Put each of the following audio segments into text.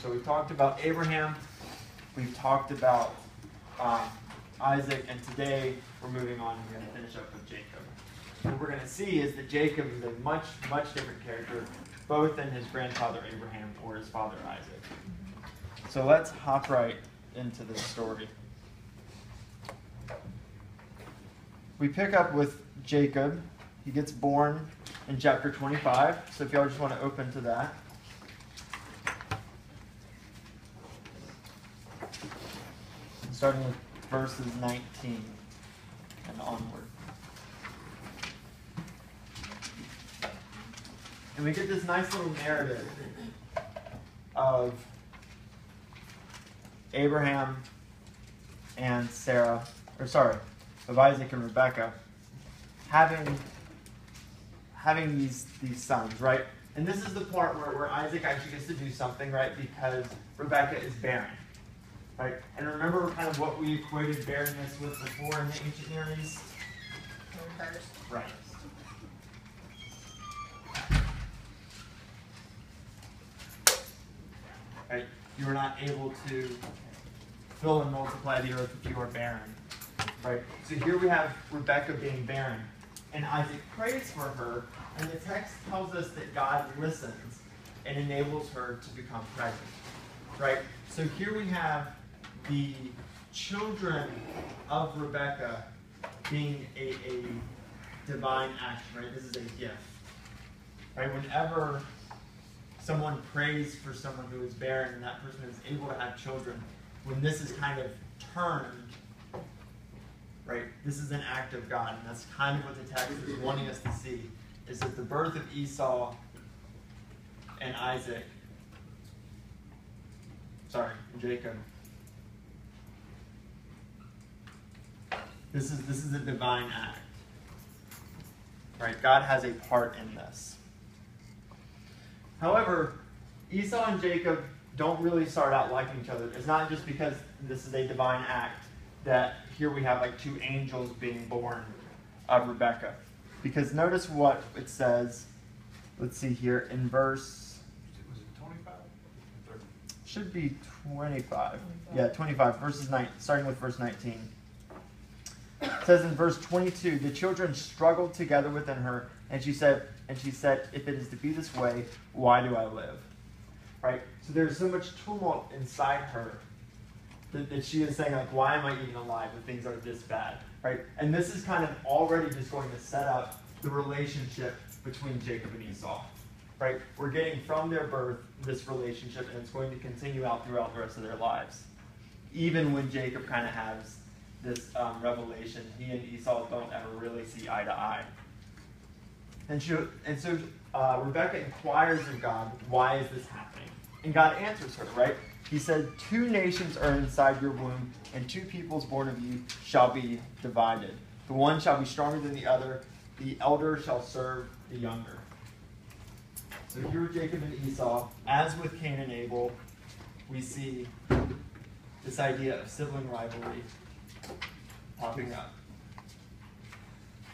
So we've talked about Abraham, we've talked about Isaac, and today we're moving on and we're going to finish up with Jacob. What we're going to see is that Jacob is a much, much different character, both in his grandfather Abraham or his father Isaac. So let's hop right into this story. We pick up with Jacob. He gets born in chapter 25. So if y'all just want to open to that. Starting with verses 19 and onward. And we get this nice little narrative of Abraham and Sarah, of Isaac and Rebekah having these sons, right? And this is the part where Isaac actually gets to do something, right? Because Rebekah is barren, right? And remember kind of what we equated barrenness with before in the ancient Near East? Right. Right? You are not able to fill and multiply the earth if you are barren. Right? So here we have Rebekah being barren. And Isaac prays for her, and the text tells us that God listens and enables her to become pregnant. Right? So here we have the children of Rebekah being a divine action, right? This is a gift. Right? Whenever someone prays for someone who is barren and that person is able to have children, when this is kind of turned, right, this is an act of God. And that's kind of what the text is wanting us to see, is that the birth of Esau and Jacob, this is a divine act. Right? God has a part in this. However, Esau and Jacob don't really start out liking each other. It's not just because this is a divine act that here we have like two angels being born of Rebekah. Because notice what it says. Let's see here in verse... Was it 25? Should be 25. Yeah, 25. Starting with verse 19. It says in verse 22, the children struggled together within her, and she said, if it is to be this way, why do I live? Right? So there's so much tumult inside her that she is saying, like, why am I even alive when things are this bad? Right? And this is kind of already just going to set up the relationship between Jacob and Esau. Right? We're getting from their birth this relationship, and it's going to continue out throughout the rest of their lives. Even when Jacob kind of has this revelation, he and Esau don't ever really see eye to eye. And so Rebekah inquires of God, why is this happening? And God answers her, right? He said, 2 nations are inside your womb, and 2 peoples born of you shall be divided. The one shall be stronger than the other. The elder shall serve the younger. So here Jacob and Esau, as with Cain and Abel, we see this idea of sibling rivalry popping up.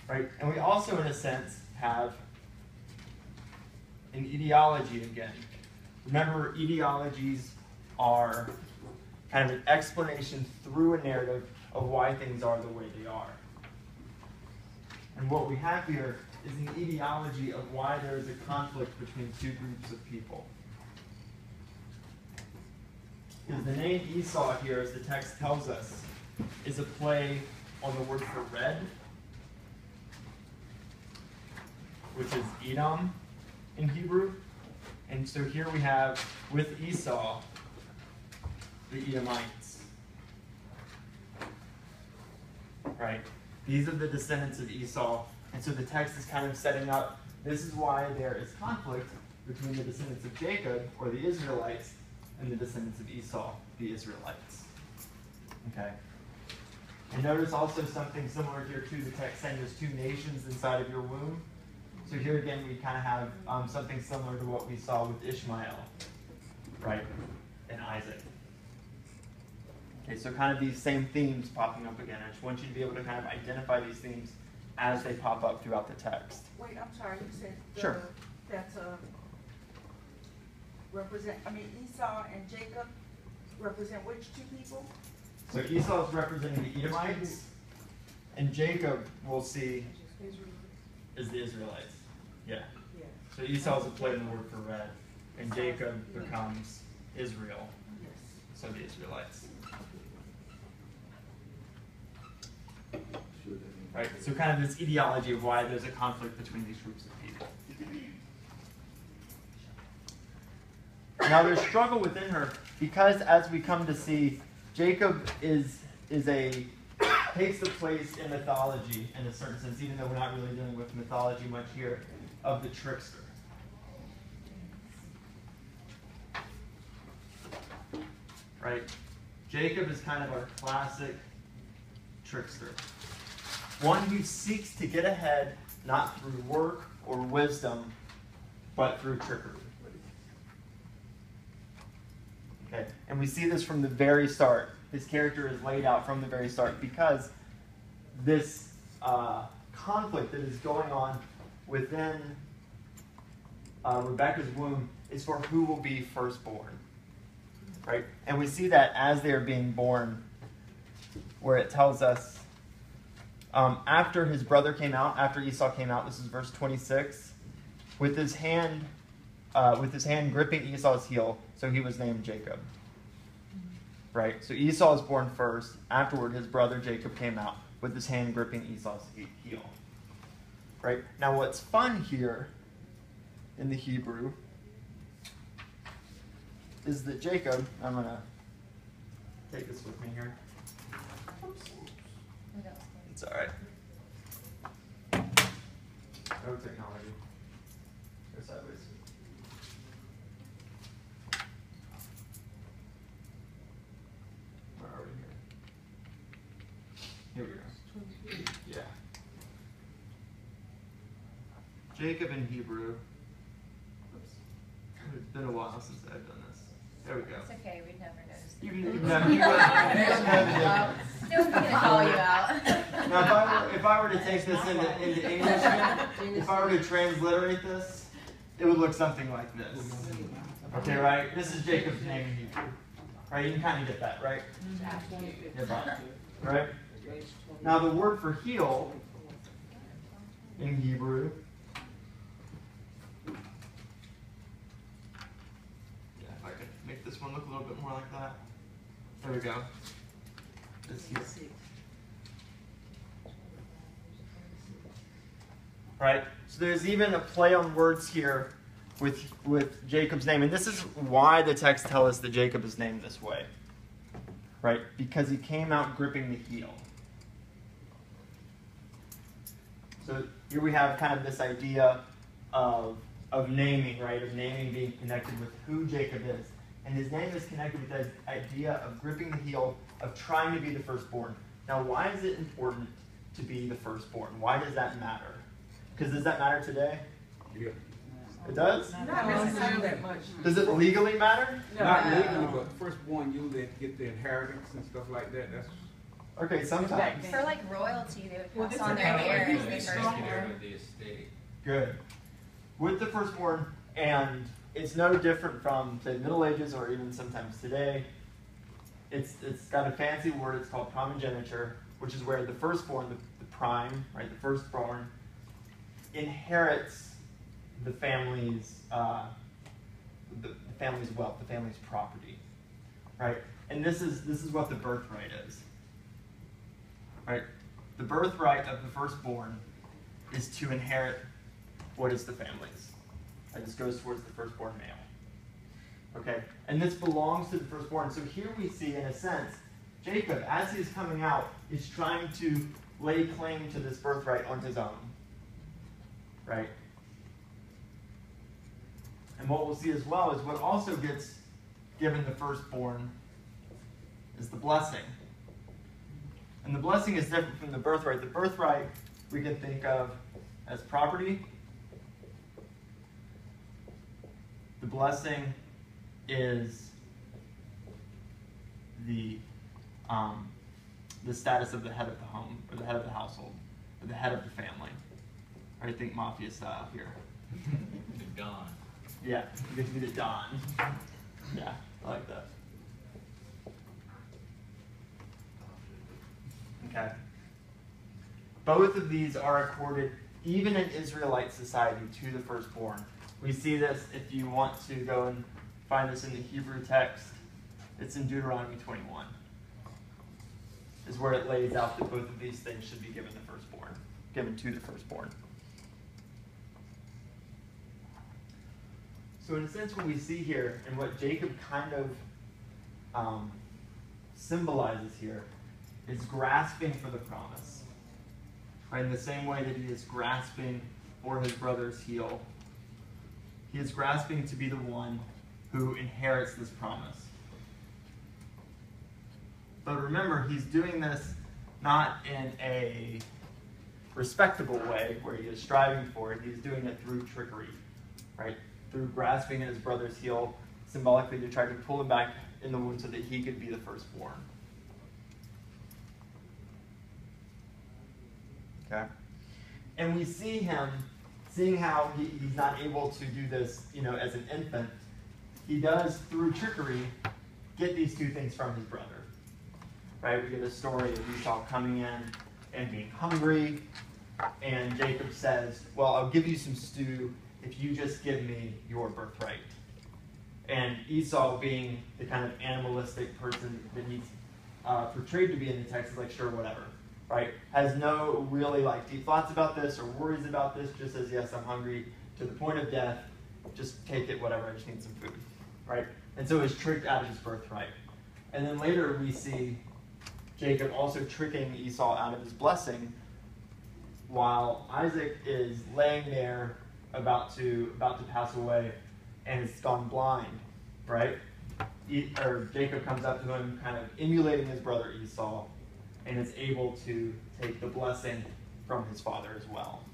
Right? And we also, in a sense, have an ideology again. Remember, ideologies are kind of an explanation through a narrative of why things are the way they are. And what we have here is an ideology of why there is a conflict between 2 groups of people. Because the name Esau here, as the text tells us, is a play on the word for red, which is Edom in Hebrew. And so here we have, with Esau, the Edomites. Right? These are the descendants of Esau. And so the text is kind of setting up, this is why there is conflict between the descendants of Jacob, or the Israelites, and the descendants of Esau, the Israelites. Okay? And notice also something similar here to the text saying there's 2 nations inside of your womb. So here again we kind of have something similar to what we saw with Ishmael, right, and Isaac. Okay, so kind of these same themes popping up again. I just want you to be able to kind of identify these themes as they pop up throughout the text. Wait, I'm sorry, you said Sure. that's Esau and Jacob represent which two people? So Esau is representing the Edomites, and Jacob, we'll see, is the Israelites. Yeah. So Esau is a play in the word for red, and Jacob becomes Israel. So the Israelites. Right? So kind of this ideology of why there's a conflict between these groups of people. Now there's struggle within her because, as we come to see, Jacob takes the place in mythology in a certain sense, even though we're not really dealing with mythology much here, of the trickster. Right? Jacob is kind of our classic trickster. One who seeks to get ahead not through work or wisdom, but through trickery. Okay, and we see this from the very start. His character is laid out from the very start because this conflict that is going on within Rebekah's womb is for who will be firstborn. Right? And we see that as they are being born, where it tells us after his brother came out, after Esau came out, this is verse 26, with his hand gripping Esau's heel, so he was named Jacob. Right? So Esau is born first. Afterward, his brother Jacob came out with his hand gripping Esau's heel. Right? Now, what's fun here in the Hebrew is that Jacob, I'm going to take this with me here. It's all right. No technology. Go sideways. Where are we here? Here we go. Yeah. Jacob in Hebrew. Oops. It's been a while since I've done this. There we go. It's okay, we'd never noticed. You've never No one's gonna call you out. Now, if I were to take this into English, if I were to transliterate this, it would look something like this. Okay, right? This is Jacob's name in Hebrew. Right? You can kind of get that, right? Right? Now, the word for heel in Hebrew, if I could make this one look a little bit more like that. There we go. This heel. Right? So there's even a play on words here with Jacob's name. And this is why the text tells us that Jacob is named this way. Right? Because he came out gripping the heel. So here we have kind of this idea of naming, right? Of naming being connected with who Jacob is. And his name is connected with the idea of gripping the heel, of trying to be the firstborn. Now, why is it important to be the firstborn? Why does that matter? Because does that matter today? Yeah. It does? Not necessarily that much. Does it legally matter? Not legally, but firstborn usually get the inheritance and stuff like that. That's Okay, sometimes. For like royalty, they would pass this on is their kind of heirs. like They the first strong born. The estate. Good. With the firstborn, and it's no different from, say, the Middle Ages or even sometimes today, it's got a fancy word. It's called primogeniture, which is where the firstborn, the prime, right, the firstborn, inherits the family's the family's wealth, the family's property, right? And this is what the birthright is, right? The birthright of the firstborn is to inherit what is the family's. And this goes towards the firstborn male. Okay, and this belongs to the firstborn. So here we see, in a sense, Jacob, as he's coming out, is trying to lay claim to this birthright on his own. Right? And what we'll see as well is what also gets given the firstborn is the blessing. And the blessing is different from the birthright. The birthright we can think of as property. The blessing is the status of the head of the home, or the head of the household, or the head of the family. I think mafia style here. The Don. Yeah, you get to be the Don. Yeah, I like that. Okay. Both of these are accorded, even in Israelite society, to the firstborn. We see this if you want to go and find this in the Hebrew text. It's in Deuteronomy 21. Is where it lays out that both of these things should be given the firstborn, given to the firstborn. So in a sense, what we see here, and what Jacob kind of symbolizes here, is grasping for the promise. Right? In the same way that he is grasping for his brother's heel, he is grasping to be the one who inherits this promise. But remember, he's doing this not in a respectable way where he is striving for it. He's doing it through trickery, right? Through grasping at his brother's heel, symbolically to try to pull him back in the womb so that he could be the firstborn. Okay? And we see him, seeing how he's not able to do this, as an infant, he does, through trickery, get these two things from his brother. Right? We get a story of Esau coming in and being hungry, and Jacob says, well, I'll give you some stew if you just give me your birthright. And Esau, being the kind of animalistic person that he's portrayed to be in the text, is like, sure, whatever. Right? Has no really deep thoughts about this or worries about this, just says, yes, I'm hungry to the point of death, just take it, whatever, I just need some food. Right? And so he's tricked out of his birthright. And then later we see Jacob also tricking Esau out of his blessing while Isaac is laying there about to pass away and has gone blind, right? Jacob comes up to him kind of emulating his brother Esau and is able to take the blessing from his father as well.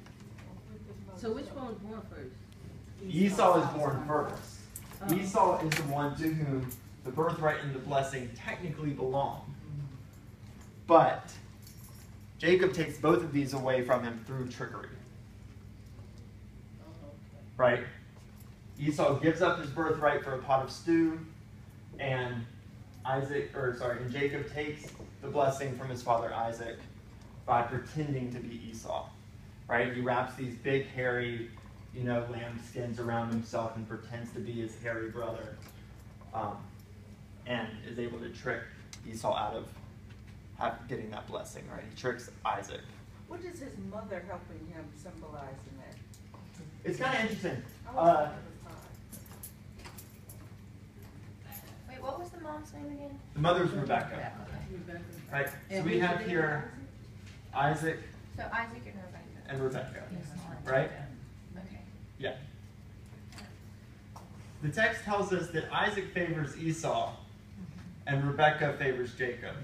So which one was born first? Esau is born first. Esau is the one to whom the birthright and the blessing technically belong. But Jacob takes both of these away from him through trickery. Right? Esau gives up his birthright for a pot of stew, and Jacob takes the blessing from his father Isaac by pretending to be Esau. Right? He wraps these big hairy, lamb skins around himself and pretends to be his hairy brother, and is able to trick Esau out of getting that blessing, right? He tricks Isaac. What is his mother helping him symbolize in that? It's kind of interesting. Wait, what was the mom's name again? The mother's Rebecca. Rebecca. Right? So we have here Isaac So Isaac and Rebecca. and Rebecca. Yes. Right? Okay. Yeah. The text tells us that Isaac favors Esau and Rebecca favors Jacob.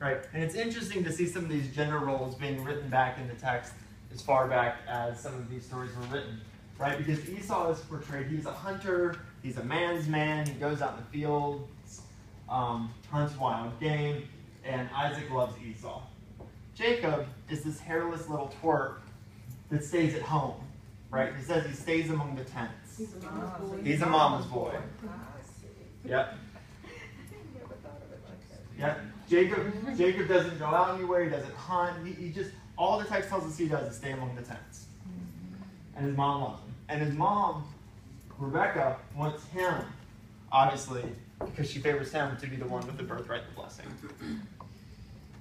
Right? And it's interesting to see some of these gender roles being written back in the text as far back as some of these stories were written. Right? Because Esau is portrayed, he's a hunter, he's a man's man, he goes out in the fields, hunts wild game, and Isaac loves Esau. Jacob is this hairless little twerp that stays at home. Right? He says he stays among the tents. He's a mama's boy. Yep. Yep. Jacob doesn't go out anywhere. He doesn't hunt. He just, all the text tells us he does is stay among the tents. And his mom loves him. And his mom, Rebecca, wants him, obviously, because she favors him, to be the one with the birthright, the blessing.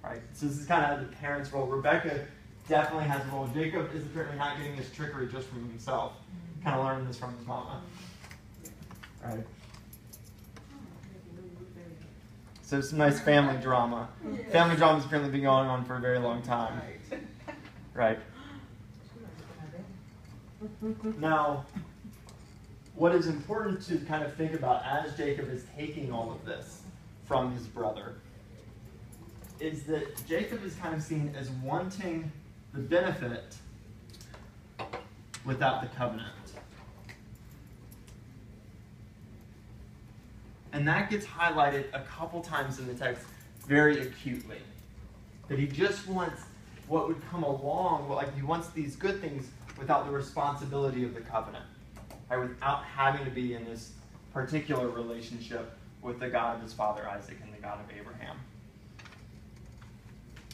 Right? So this is kind of the parents' role. Rebecca definitely has a role. Jacob is apparently not getting this trickery just from himself. Kind of learning this from his mama. Right? So some nice family drama. Yes. Family drama's apparently been going on for a very long time. Right? Now, what is important to kind of think about as Jacob is taking all of this from his brother is that Jacob is kind of seen as wanting the benefit without the covenant. And that gets highlighted a couple times in the text very acutely. That he just wants what would come along, he wants these good things without the responsibility of the covenant. right, without having to be in this particular relationship with the God of his father Isaac and the God of Abraham.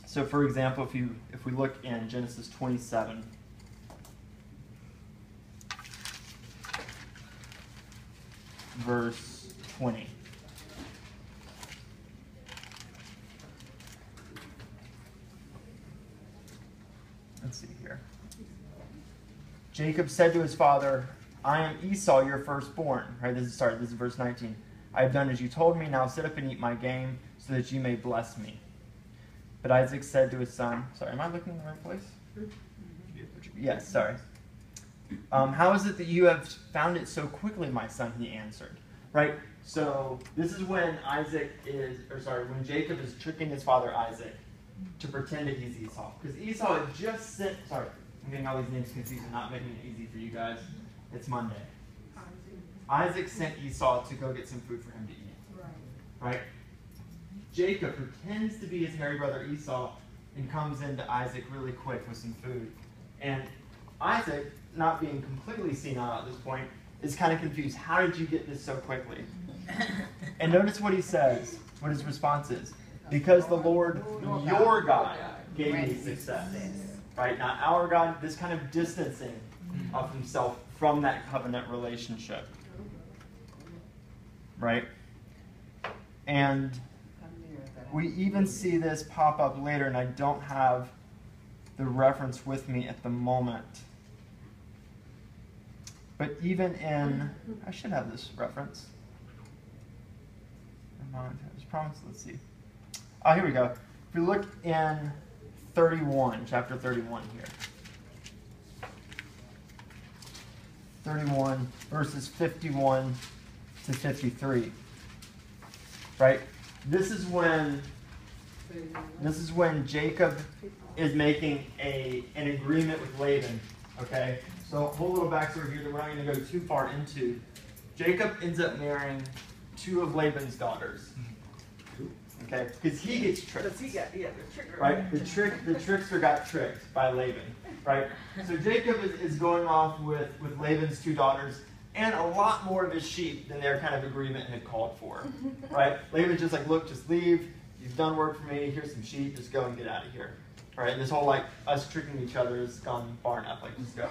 So, for example, if we look in Genesis 27, verse 20. Let's see here. Jacob said to his father, I am Esau, your firstborn. Right, this is verse 19. I have done as you told me. Now sit up and eat my game, so that you may bless me. But Isaac said to his son, sorry, am I looking in the right place? Yes, sorry. How is it that you have found it so quickly, my son? He answered. Right? So this is when when Jacob is tricking his father Isaac to pretend that he's Esau. Because Esau had just sent, I'm getting all these names confused and not making it easy for you guys. It's Monday. Isaac sent Esau to go get some food for him to eat. Right? Jacob pretends to be his hairy brother Esau and comes into Isaac really quick with some food. And Isaac, not being completely senile at this point, is kind of confused. How did you get this so quickly? And notice what he says, what his response is. Because the Lord, your God, gave me success. Right? Not our God, this kind of distancing of himself from that covenant relationship. Right? And we even see this pop up later, and I don't have the reference with me at the moment. But even in, I should have this reference. Let's see. Oh, here we go. If we look in 31, chapter 31 here. 31, verses 51 to 53. Right? This is when Jacob is making an agreement with Laban. Okay? So a whole little backstory here that we're not going to go too far into. Jacob ends up marrying two of Laban's daughters. Okay? Because he gets tricked. The tricker. Right? The trickster got tricked by Laban. Right? So Jacob is going off with Laban's two daughters and a lot more of his sheep than their kind of agreement had called for. Right? Laban's just like, look, just leave. You've done work for me. Here's some sheep. Just go and get out of here. Right? And this whole like us tricking each other has gone far enough. Like, just go.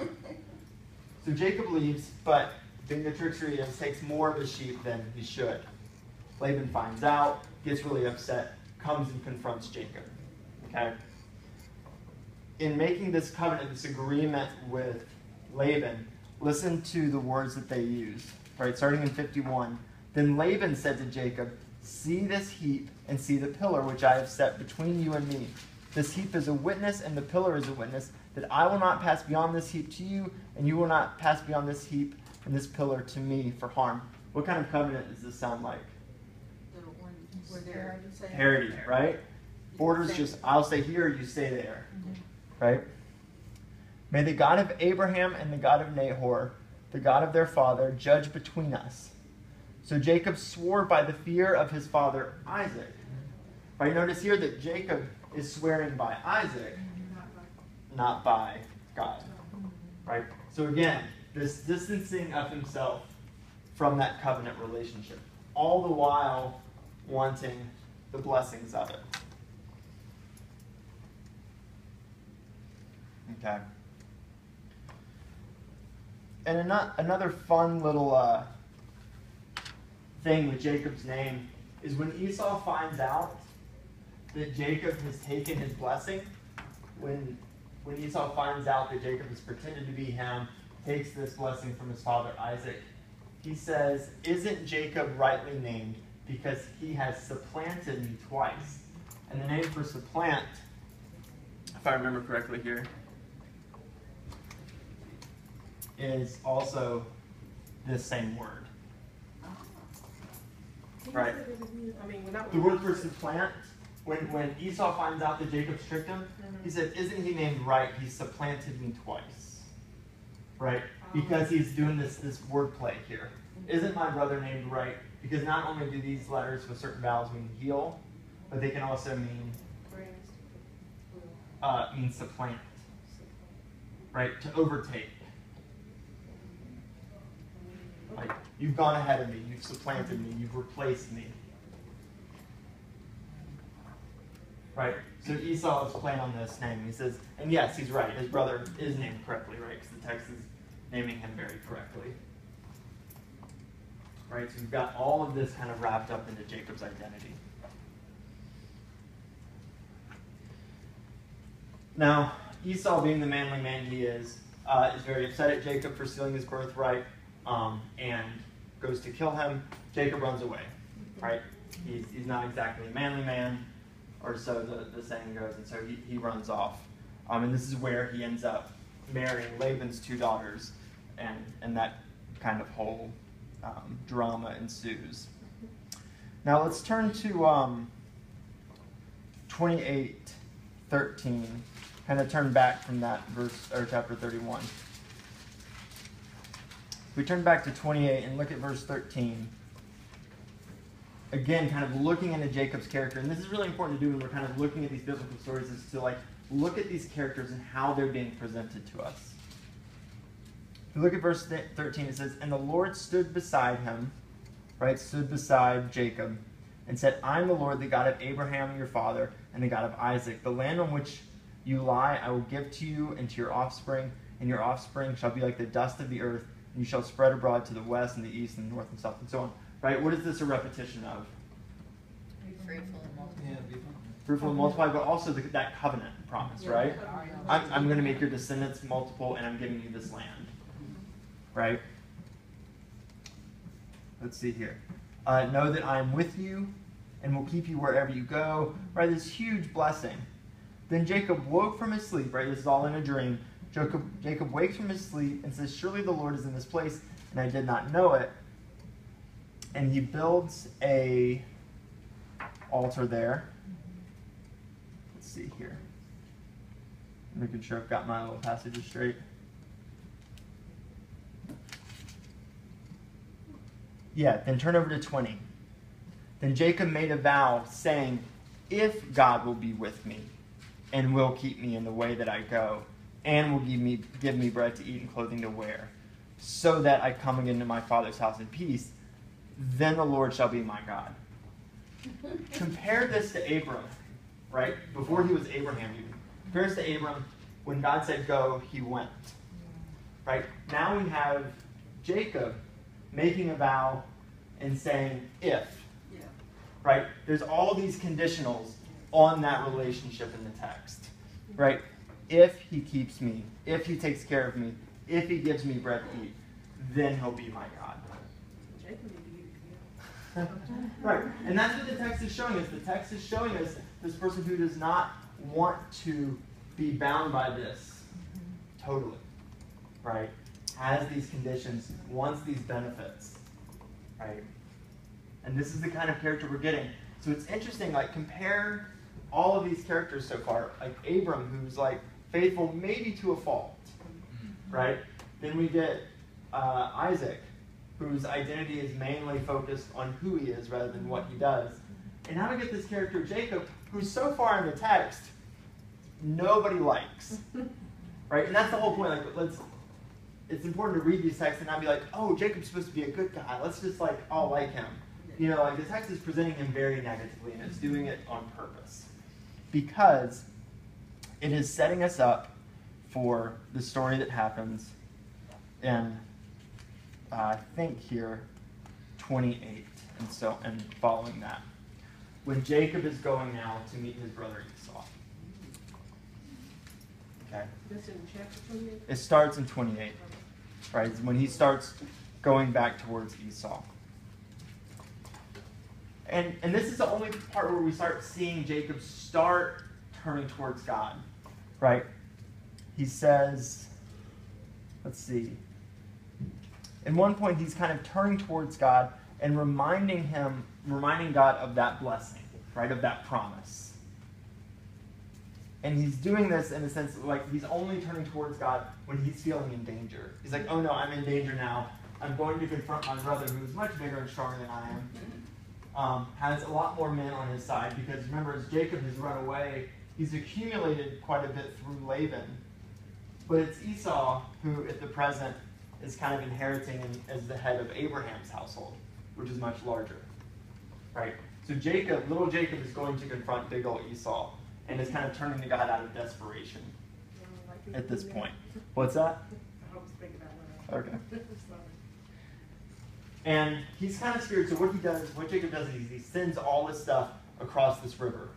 So Jacob leaves, but being the trickster he is, takes more of his sheep than he should. Laban finds out, gets really upset, comes and confronts Jacob. Okay? In making this covenant, this agreement with Laban, listen to the words that they use. Right? Starting in 51. Then Laban said to Jacob, see this heap and see the pillar which I have set between you and me. This heap is a witness and the pillar is a witness that I will not pass beyond this heap to you, and you will not pass beyond this heap and this pillar to me for harm. What kind of covenant does this sound like? Parity, right? Borders just, I'll stay here, you stay there. Right? May the God of Abraham and the God of Nahor, the God of their father, judge between us. So Jacob swore by the fear of his father Isaac. Right? Notice here that Jacob is swearing by Isaac, not by God. Right? So again, this distancing of himself from that covenant relationship, all the while wanting the blessings of it. Okay. And another fun little thing with Jacob's name is when Esau finds out that Jacob has taken his blessing, when Esau finds out that Jacob has pretended to be him, takes this blessing from his father Isaac, he says, isn't Jacob rightly named because he has supplanted me twice? And the name for supplant, if I remember correctly here, is also this same word. Right? The word for supplant, when Esau finds out that Jacob's tricked him, he said, isn't he named right? He supplanted me twice. Right? Because he's doing this wordplay here. Isn't my brother named right? Because not only do these letters with certain vowels mean heal, but they can also mean supplant. Right? To overtake. You've gone ahead of me. You've supplanted me. You've replaced me. Right? So Esau is playing on this name. He says, and yes, he's right. His brother is named correctly, right? Because the text is naming him very correctly. Right? So we've got all of this kind of wrapped up into Jacob's identity. Now, Esau, being the manly man he is very upset at Jacob for stealing his birthright, and goes to kill him. Jacob runs away, right? He's not exactly a manly man, or so the saying goes, and so he runs off. And this is where he ends up marrying Laban's 2 daughters, and that kind of whole drama ensues. Now let's turn to 28:13. Kind of turn back from that verse, or chapter 31. We turn back to 28 and look at verse 13. Again, kind of looking into Jacob's character, and this is really important to do when we're kind of looking at these biblical stories, is to look at these characters and how they're being presented to us. If you look at verse 13, it says, "And the Lord stood beside him," right, stood beside Jacob, "and said, I'm the Lord, the God of Abraham your father, and the God of Isaac. The land on which you lie I will give to you and to your offspring, and your offspring shall be like the dust of the earth, and you shall spread abroad to the west and the east and the north and south," and so on. Right? What is this a repetition of? Be fruitful and multiply. Fruitful and multiply, but also that covenant promise, right? I'm going to make your descendants multiple, and I'm giving you this land. Right? Let's see here. "Know that I am with you, and will keep you wherever you go." Right? This huge blessing. "Then Jacob woke from his sleep," right? This is all in a dream. Jacob wakes from his sleep and says, "Surely the Lord is in this place, and I did not know it." And he builds a altar there. Let's see here. I'm making sure I've got my little passages straight. Yeah, then turn over to 20. "Then Jacob made a vow, saying, if God will be with me, and will keep me in the way that I go, and will give me bread to eat and clothing to wear, so that I come again to my father's house in peace, then the Lord shall be my God." Compare this to Abram, right? Before he was Abraham even. Compare this to Abram. When God said go, he went. Right? Now we have Jacob making a vow and saying if. Right? There's all these conditionals on that relationship in the text. Right? If he keeps me, if he takes care of me, if he gives me bread to eat, then he'll be my God. Right. And that's what the text is showing us. The text is showing us this person who does not want to be bound by this totally. Right? Has these conditions, wants these benefits. Right? And this is the kind of character we're getting. So it's interesting, compare all of these characters so far. Like Abram, who's faithful maybe to a fault. Right? Then we get Isaac, whose identity is mainly focused on who he is rather than what he does. And now we get this character, Jacob, who's so far in the text, nobody likes. Right? And that's the whole point. It's important to read these texts and not be like, oh, Jacob's supposed to be a good guy. Let's just all like him. The text is presenting him very negatively, and it's doing it on purpose. Because it is setting us up for the story that happens in I think here 28 and following that, when Jacob is going now to meet his brother Esau. Okay. That's in chapter 28? It starts in 28, right? It's when he starts going back towards Esau. And this is the only part where we start seeing Jacob start turning towards God, right? He says, let's see. At one point, he's kind of turning towards God and reminding God of that blessing, right, of that promise. And he's doing this in a sense he's only turning towards God when he's feeling in danger. He's like, oh no, I'm in danger now. I'm going to confront my brother who's much bigger and stronger than I am. Has a lot more men on his side because remember, as Jacob has run away, he's accumulated quite a bit through Laban. But it's Esau who, at the present, is kind of inheriting as the head of Abraham's household, which is much larger. Right? So Jacob, little Jacob, is going to confront big old Esau and is kind of turning to God out of desperation at this point. What's that? I was thinking that one. Okay. Sorry. And he's kind of scared. So what Jacob does is he sends all this stuff across this river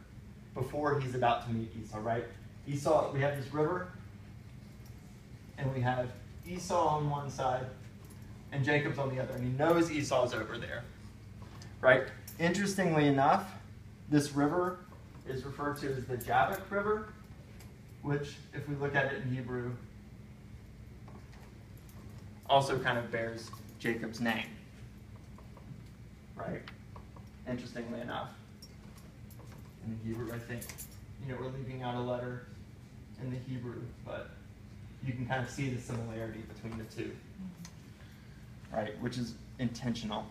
before he's about to meet Esau, right? Esau, we have this river, and we have Esau on one side, and Jacob's on the other, and he knows Esau's over there, right? Interestingly enough, this river is referred to as the Jabbok River, which, if we look at it in Hebrew, also kind of bears Jacob's name, right? Interestingly enough. In Hebrew, I think, we're leaving out a letter in the Hebrew, but you can kind of see the similarity between the two, right? Which is intentional.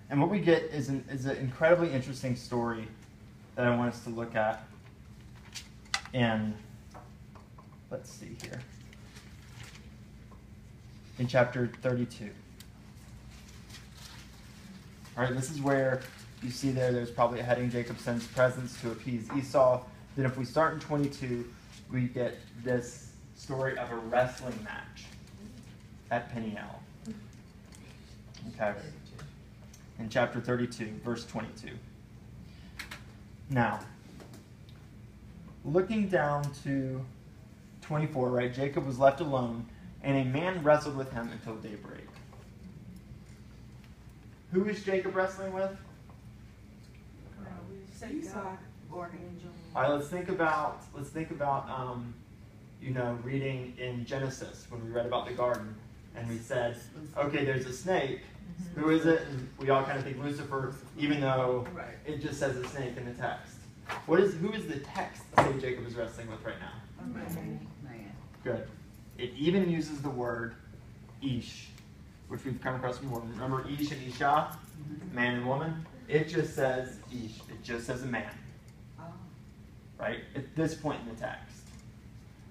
And what we get is an incredibly interesting story that I want us to look at. And let's see here. In chapter 32. All right, this is where you see there's probably a heading, Jacob sends presents to appease Esau. Then if we start in 22, we get this story of a wrestling match at Peniel. Okay. In chapter 32, verse 22. Now, looking down to 24, right, Jacob was left alone, and a man wrestled with him until daybreak. Who is Jacob wrestling with? Esau or an angel. All right, let's think about reading in Genesis when we read about the garden, and we said, okay, there's a snake. Who is it? And we all kind of think Lucifer, even though it just says a snake in the text. Who is the text say Jacob is wrestling with right now? Man. Good. It even uses the word ish, which we've come across before. Remember ish and isha, man and woman? It just says ish. It just says a man. Right? At this point in the text.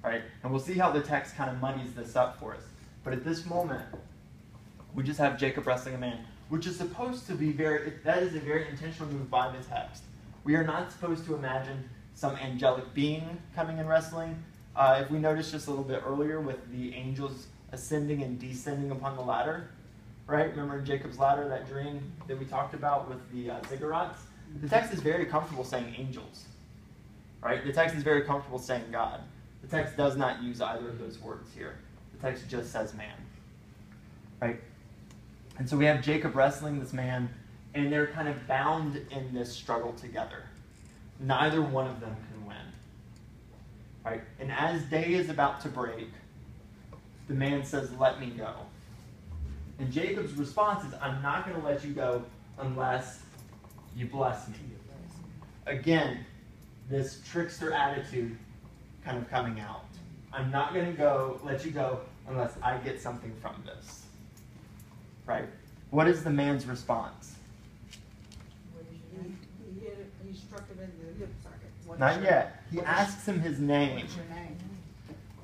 Right? And we'll see how the text kind of muddies this up for us. But at this moment, we just have Jacob wrestling a man, which is supposed to be that is a very intentional move by the text. We are not supposed to imagine some angelic being coming and wrestling. If we noticed just a little bit earlier with the angels ascending and descending upon the ladder, right? Remember in Jacob's ladder, that dream that we talked about with the ziggurats? The text is very comfortable saying angels, right? The text is very comfortable saying God. The text does not use either of those words here. The text just says man, right? And so we have Jacob wrestling this man, and they're kind of bound in this struggle together. Neither one of them can win. Right? And as day is about to break, the man says, "Let me go." And Jacob's response is, "I'm not going to let you go unless you bless me." Again, this trickster attitude kind of coming out. I'm not going to let you go unless I get something from this. Right? What is the man's response? He struck him in the hip socket. Not yet. He asks him his name. What's your name?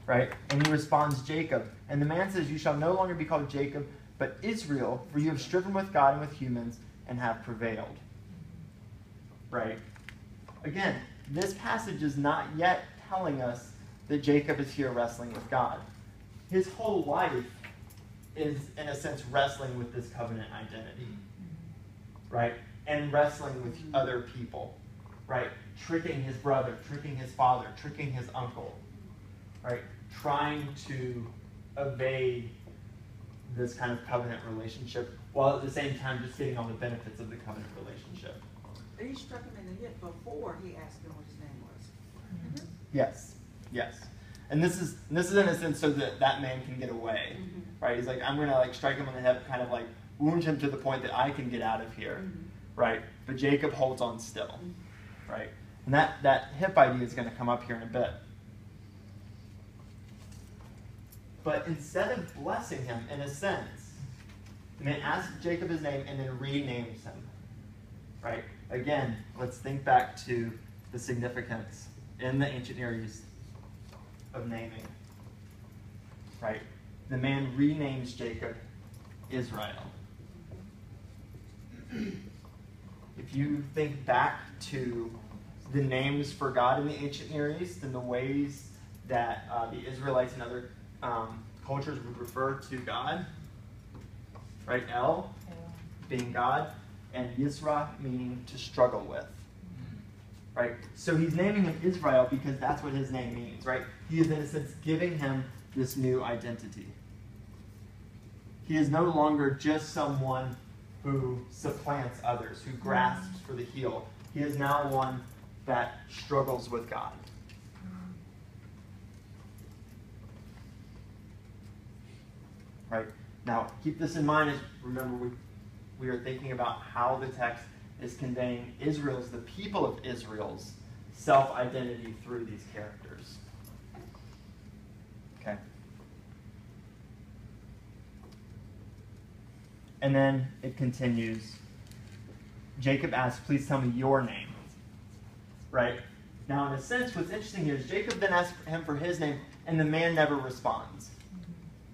Right? And he responds, Jacob. And the man says, "You shall no longer be called Jacob, but Israel, for you have striven with God and with humans and have prevailed." Right? Again, this passage is not yet telling us that Jacob is here wrestling with God. His whole life is, in a sense, wrestling with this covenant identity. Right? And wrestling with other people. Right? Tricking his brother, tricking his father, tricking his uncle. Right? Trying to evade this kind of covenant relationship, while at the same time just getting all the benefits of the covenant relationship. He struck him in the hip before he asked him what his name was. Yes, yes. And this is in a sense so that that man can get away. Right? He's like, I'm going to strike him on the hip, kind of wound him to the point that I can get out of here. Right? But Jacob holds on still. Right? And that hip idea is going to come up here in a bit. But instead of blessing him, in a sense, the man asks Jacob his name and then renames him. Right? Again, let's think back to the significance in the ancient Near East of naming. Right? the man renames Jacob Israel. If you think back to the names for God in the ancient Near East and the ways that the Israelites and other cultures would refer to God, right? El being God, and Yisra meaning to struggle with, right? So he's naming him Israel because that's what his name means, right? He is in a sense giving him this new identity. He is no longer just someone who supplants others, who grasps for the heel. He is now one that struggles with God. Right? Now, keep this in mind as, remember, we are thinking about how the text is conveying Israel's, the people of Israel's, self-identity through these characters. Okay. And then it continues. Jacob asks, please tell me your name. Right? Now, in a sense, what's interesting here is Jacob then asks him for his name, and the man never responds.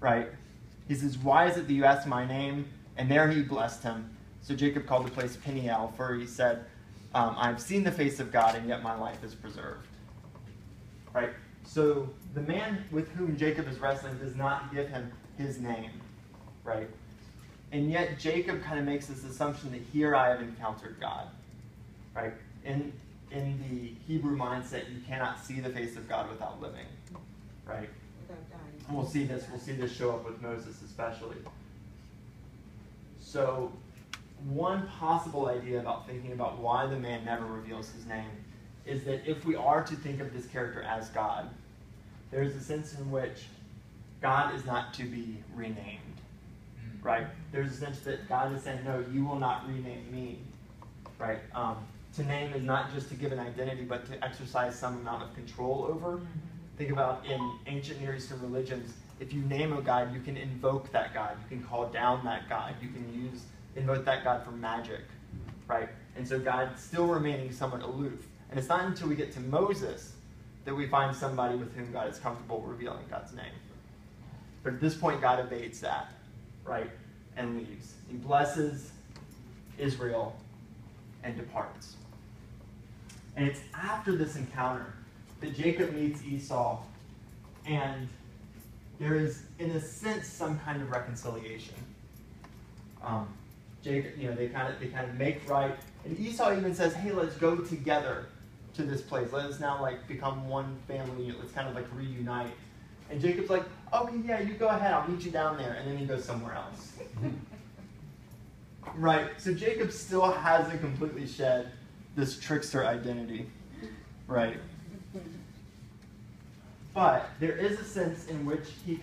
Right? He says, why is it that you asked my name? And there he blessed him. So Jacob called the place Peniel, for he said, I've seen the face of God, and yet my life is preserved. Right? So the man with whom Jacob is wrestling does not give him his name. Right? And yet Jacob kind of makes this assumption that here I have encountered God. Right? In the Hebrew mindset, you cannot see the face of God without living. Right? Without dying. And we'll see this show up with Moses especially. So one possible idea about thinking about why the man never reveals his name is that if we are to think of this character as God, there's a sense in which God is not to be renamed. Right? There's a sense that God is saying, no, you will not rename me. Right? To name is not just to give an identity, but to exercise some amount of control over. Think about in ancient Near Eastern religions, if you name a god, you can invoke that god. You can call down that god. You can invoke that god for magic. Right? And so God's still remaining somewhat aloof. And it's not until we get to Moses that we find somebody with whom God is comfortable revealing God's name. But at this point, God evades that. Right? And leaves. He blesses Israel and departs. And it's after this encounter that Jacob meets Esau, and there is, in a sense, some kind of reconciliation. Jacob, they kind of make right, and Esau even says, "Hey, let's go together to this place. Let us now become one family unit. Let's kind of reunite." And Jacob's like, "Okay, yeah, you go ahead. I'll meet you down there," and then he goes somewhere else. Right. So Jacob still hasn't completely shed this trickster identity. Right. But there is a sense in which he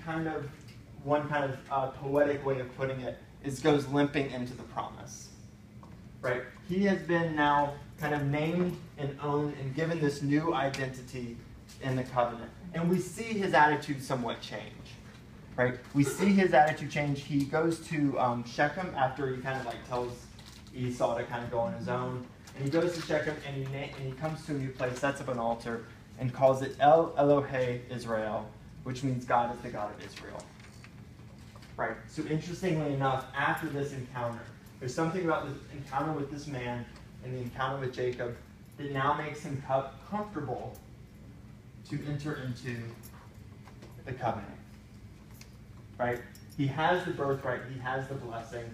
one kind of poetic way of putting it is goes limping into the promise. Right? He has been now kind of named and owned and given this new identity in the covenant. And we see his attitude somewhat change. Right? We see his attitude change. He goes to Shechem after he kind of tells Esau to kind of go on his own. And he goes to Shechem and he comes to a new place, sets up an altar, and calls it El Elohe Israel, which means God is the God of Israel. Right? So interestingly enough, after this encounter, there's something about this encounter with this man and the encounter with Jacob that now makes him comfortable to enter into the covenant. Right? He has the birthright, he has the blessing,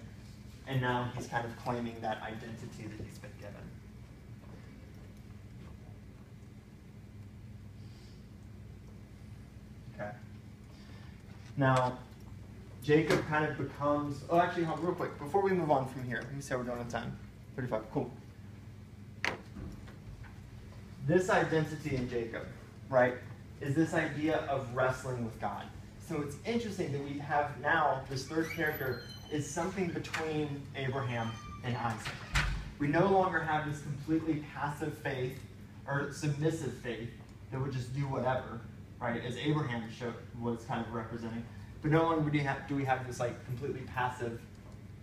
and now he's kind of claiming that identity that he's been given. Okay. Now, Jacob kind of becomes... Oh, actually, hold on, real quick. Before we move on from here, let me see how we're doing on time. 35. Cool. This identity in Jacob, right, is this idea of wrestling with God. So it's interesting that we have now, this third character is something between Abraham and Isaac. We no longer have this completely passive faith or submissive faith that would just do whatever, right, as Abraham was kind of representing. But no longer do we have this completely passive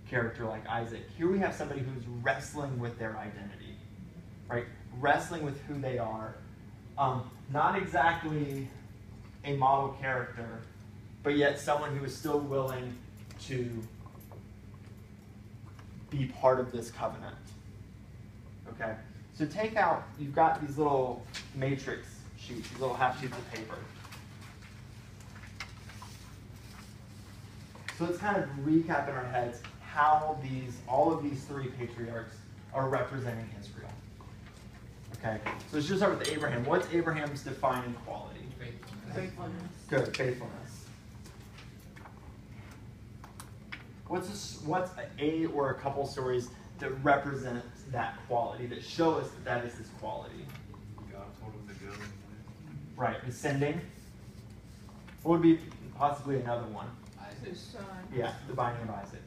character like Isaac. Here we have somebody who's wrestling with their identity, right? Wrestling with who they are. Not exactly a model character but yet someone who is still willing to be part of this covenant. Okay? So take out, you've got these little matrix sheets, these little half sheets of paper. So let's kind of recap in our heads how all of these three patriarchs are representing Israel. Okay, so let's just start with Abraham. What's Abraham's defining quality? Faithfulness. Good, faithfulness. What's a or a couple stories that represent that quality, that show us that is his quality? God told him to go. Right, ascending. What would be possibly another one? His son. Yeah, the binding of Isaac.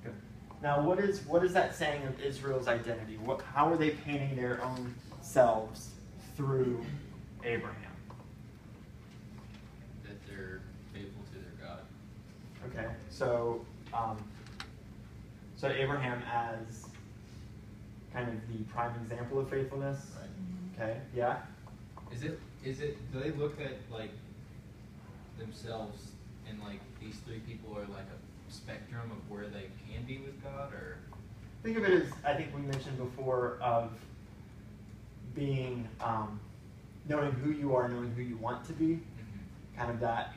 Good. Now, what is that saying of Israel's identity? How are they painting their own selves through Abraham? That they're faithful to their God. Okay, so Abraham as kind of the prime example of faithfulness. Right. Okay, yeah. Do they look at like themselves and like these three people are like a spectrum of where they can be with God, or? Think of it as, I think we mentioned before, of being, knowing who you are, knowing who you want to be, kind of that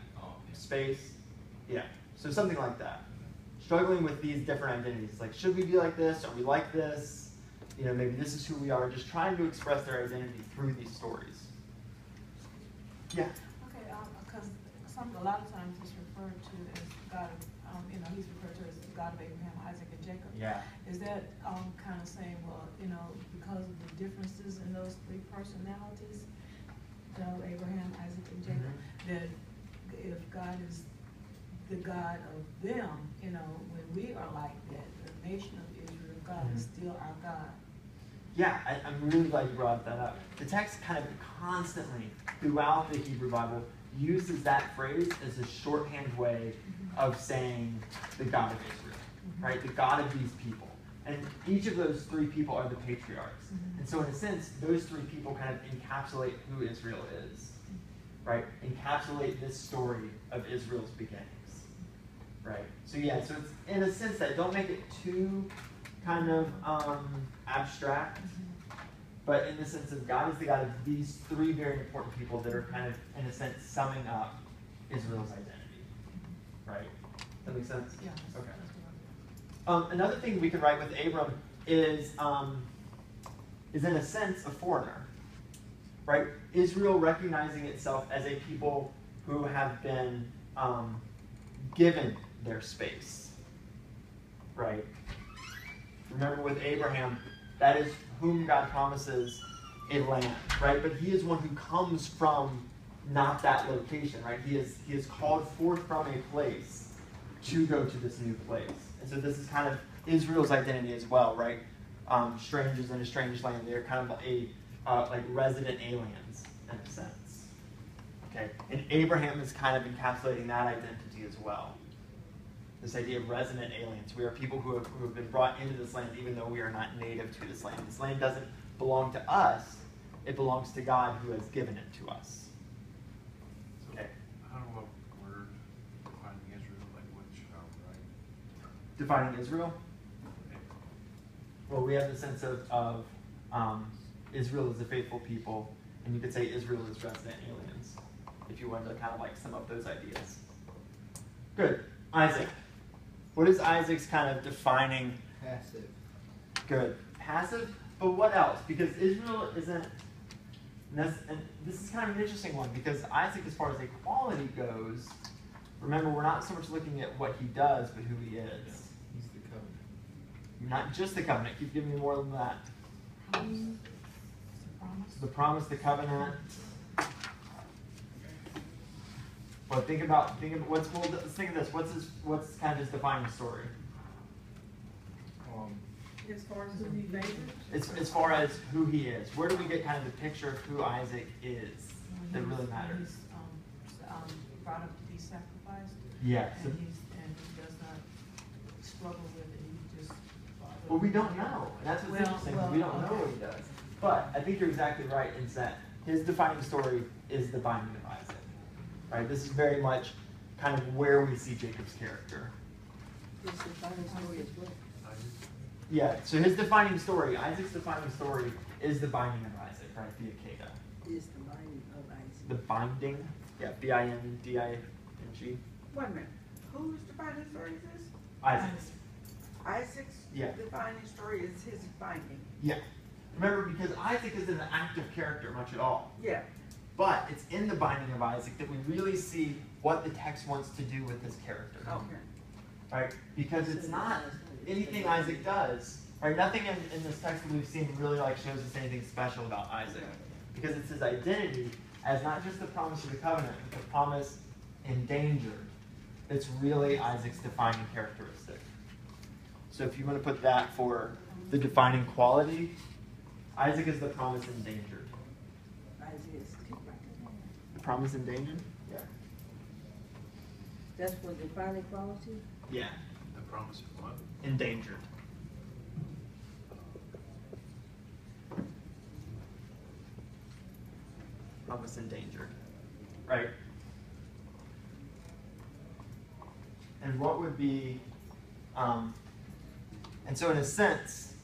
space. Yeah, so something like that. Struggling with these different identities, like should we be like this? Are we like this? You know, maybe this is who we are. Just trying to express their identity through these stories. Yeah. Okay, because a lot of times it's referred to as God of, he's referred to as the God of Abraham, Isaac, and Jacob. Yeah. Is that kind of saying, well, because of the differences in those three personalities, Abraham, Isaac, and Jacob, that if God is the God of them, when we are like that, the nation of Israel, God is still our God. Yeah, I'm really glad you brought that up. The text kind of constantly, throughout the Hebrew Bible, uses that phrase as a shorthand way of saying the God of Israel, right? The God of these people. And each of those three people are the patriarchs. And so in a sense, those three people kind of encapsulate who Israel is, right? Encapsulate this story of Israel's beginnings, right? So yeah, so it's in a sense that don't make it too kind of abstract, but in the sense of God is the God of these three very important people that are kind of, in a sense, summing up Israel's identity, right? That makes sense? Yeah. Okay. Another thing we can write with Abram is in a sense a foreigner, right? Israel recognizing itself as a people who have been given their space, right? Remember with Abraham, that is whom God promises a land, right? But he is one who comes from not that location, right? He is called forth from a place to go to this new place. And so this is kind of Israel's identity as well, right? Strangers in a strange land. They're kind of like resident aliens in a sense. Okay? And Abraham is kind of encapsulating that identity as well. This idea of resident aliens. We are people who have been brought into this land even though we are not native to this land. This land doesn't belong to us. It belongs to God who has given it to us. Okay. How do a word defining Israel, like which, right? Defining Israel? Well, we have the sense of Israel is a faithful people, and you could say Israel is resident aliens, if you wanted to kind of like sum up those ideas. Good. Isaac. What is Isaac's kind of defining? Passive. Good. Passive, but what else? Because Israel isn't, and this is kind of an interesting one, because Isaac, as far as equality goes, remember, we're not so much looking at what he does, but who he is. He's the covenant. Not just the covenant. Keep giving me more than that. The promise, the covenant. Well, think of let's think of this. What's kind of his defining story? As far as who he favored? As far as who he is. Where do we get kind of the picture of who Isaac is that really matters? He's brought up to be sacrificed. Yeah. So, And he does not struggle with it. He just. well, we don't know. And that's what's interesting. We don't know what he does. But I think you're exactly right in that his defining story is the binding of Isaac. Right? This is very much kind of where we see Jacob's character. His defining story is what? Yeah, so his defining story, Isaac's defining story, is the binding of Isaac, right? The Akedah. Is the binding of Isaac. The binding, yeah, B-I-N-D-I-N-G. Wait a minute, whose defining story is this? Isaac's. Isaac's Yeah. defining story is his binding. Yeah. Remember, because Isaac isn't an active character much at all. Yeah, But it's in the binding of Isaac that we really see what the text wants to do with his character. okay. Right? Because it's not anything Isaac does. Right? Nothing in this text that we've seen really like shows us anything special about Isaac. Because it's his identity as not just the promise of the covenant, but the promise endangered. That's really Isaac's defining characteristic. So if you want to put that for the defining quality, Isaac is the promise endangered. Isaac is, The promise endangered? Yeah. that's for defining quality? Yeah. The promise of what? Endangered. Promise endangered. Right? And what would be, and so in a sense,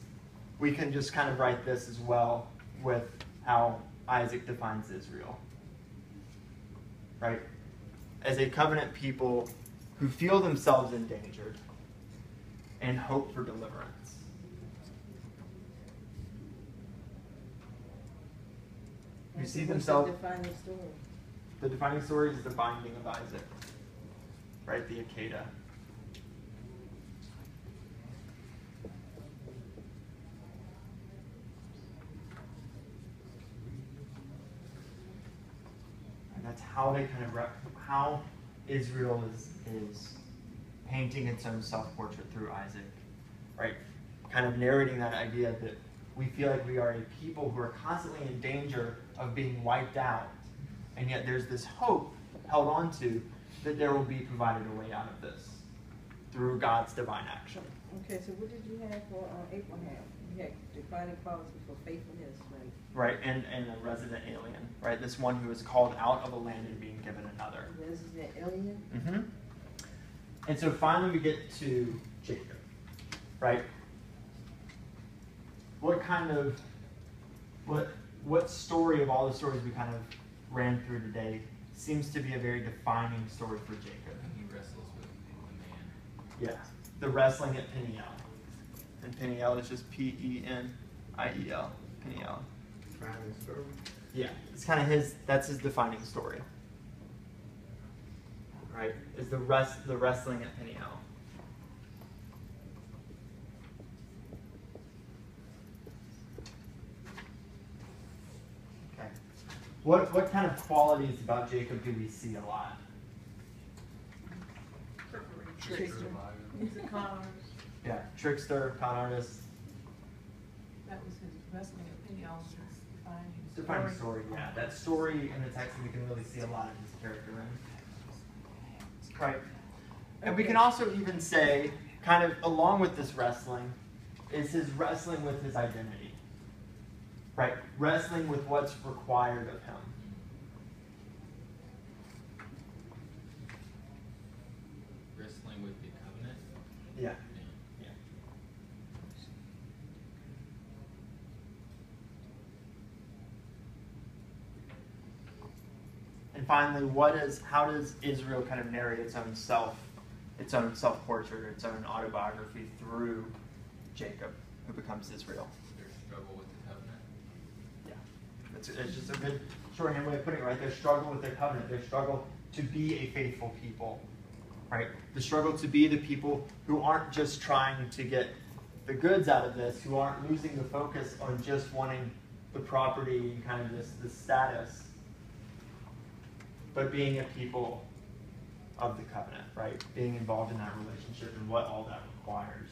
we can just kind of write this as well with how Isaac defines Israel. Right? As a covenant people who feel themselves endangered and hope for deliverance. Who see What's the themselves, defining story? the defining story is the binding of Isaac. Right? The Akedah. And that's how they kind of how Israel is painting its own self-portrait through Isaac, right? Kind of narrating that idea that we feel like we are a people who are constantly in danger of being wiped out, and yet there's this hope held on to that there will be provided a way out of this through God's divine action. Okay, so what did you have for Abraham? You had defining quality for faithfulness, right? Right, and a resident alien, right? This one who is called out of a land and being given another. Resident alien? Mm-hmm. And so finally we get to Jacob, right? What story of all the stories we kind of ran through today seems to be a very defining story for Jacob? He wrestles with the man. Yeah, the wrestling at Peniel. And Peniel is just P-E-N-I-E-L, Peniel. Defining story. Yeah, it's kind of that's his defining story. Right? Is the wrestling at Peniel. Okay. What kind of qualities about Jacob do we see a lot? Trickster. He's a con artist. Yeah, trickster, con artist, That was his wrestling opinion, his defining defining story. Yeah, that story in the text we can really see a lot of his character in. Right. And we can also even say, kind of along with this wrestling, is his wrestling with his identity. Right? Wrestling with what's required of him. Wrestling with the covenant. Yeah. Yeah. Yeah. And finally, how does Israel kind of narrate its own self-portrait, its own autobiography through Jacob, who becomes Israel? Their struggle with the covenant. Yeah. It's just a good shorthand way of putting it, right? Their struggle with their covenant, their struggle to be a faithful people, right? The struggle to be the people who aren't just trying to get the goods out of this, who aren't losing the focus on just wanting the property and kind of this status, but being a people of the covenant, right? Being involved in that relationship and what all that requires.